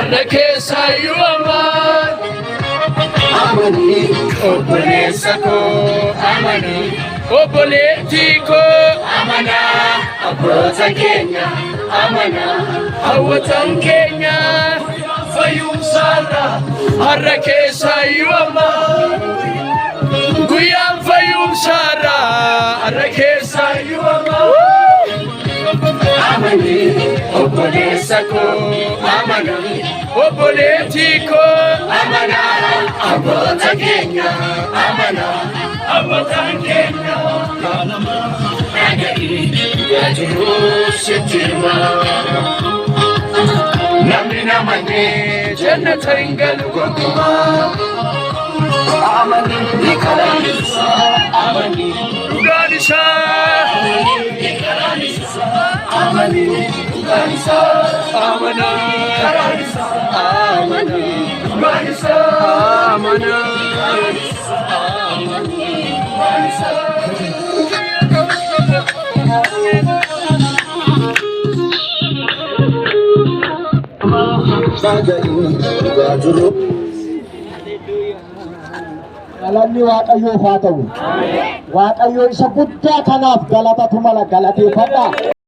arrakesa yuaman amani obolesako amani oboletiko amana abota Kenya amana awatan Kenya fayum sara arrakesa yuaman guyam fayum sara arrakesa yuaman amani obolesako amana oboletiko amana abota Kenya amana abota Kenya agari yajuru sitima namina mane jannata ingal gokuma amani ikarisa amani uganisa amani uganisa amana karisa amani uganisa amana amani uganisa Galanni Waaqayyoof haa ta'u. Waaqayyo isa guddaa kanaaf galata tumala galateeffadhaa.